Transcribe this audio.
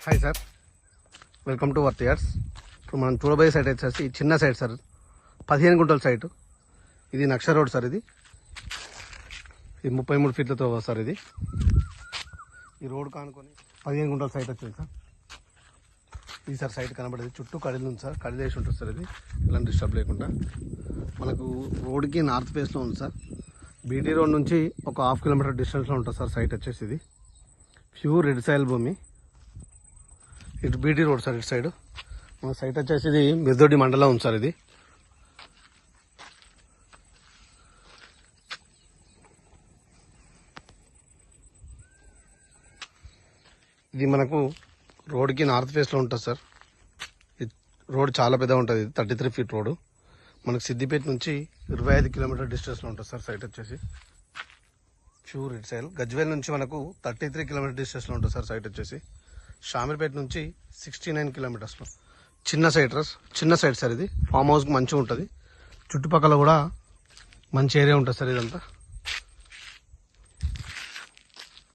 Hi sir, welcome to worth years. ఇప్పుడు మనం చూడబోయే సైట్ వచ్చేసి చిన్న సైట్ సార్, 15 గుంటల సైటు. ఇది నక్ష రోడ్ సార్. ఇది 33 ఫీట్లతో సార్. ఈ రోడ్ కానుకొని 15 గుంటల సైట్ వచ్చింది సార్. ఇది సార్ సైట్ కనబడేది. చుట్టూ కడిలు ఉంది సార్, కడిలు వేసి ఉంటుంది సార్. ఇది ఎలాంటి డిస్టర్బ్ లేకుండా మనకు రోడ్కి నార్త్ ఫేస్లో ఉంది సార్. బీటీ రోడ్ నుంచి ఒక 1/2 కిలోమీటర్ డిస్టెన్స్లో ఉంటుంది సార్ సైట్ వచ్చేసి. ఇది ప్యూర్ రెడ్ సాయిల్ భూమి. ఇటు బీటీ రోడ్ సార్. ఇటు సైడ్ మన సైట్ వచ్చేసి ఇది మెదొడ్డి మండలం ఉంది సార్. ఇది మనకు రోడ్కి నార్త్ ఫేస్లో ఉంటుంది సార్. రోడ్ చాలా పెద్దగా ఉంటుంది. 33 ఫీట్ రోడ్. మనకు సిద్దిపేట నుంచి 25 కిలోమీటర్ డిస్టెన్స్లో ఉంటుంది సార్ సైట్ వచ్చేసి. Pure red soil. గజ్వేల్ నుంచి మనకు 33 కిలోమీటర్ డిస్టెన్స్లో ఉంటుంది సార్ సైట్ వచ్చేసి. షామీర్పేట నుంచి 69 కిలోమీటర్స్లో. చిన్న సైట్ సార్. ఇది ఫామ్ హౌస్కి మంచిగా ఉంటుంది. చుట్టుపక్కల కూడా మంచి ఏరియా ఉంటుంది సార్ ఇదంతా.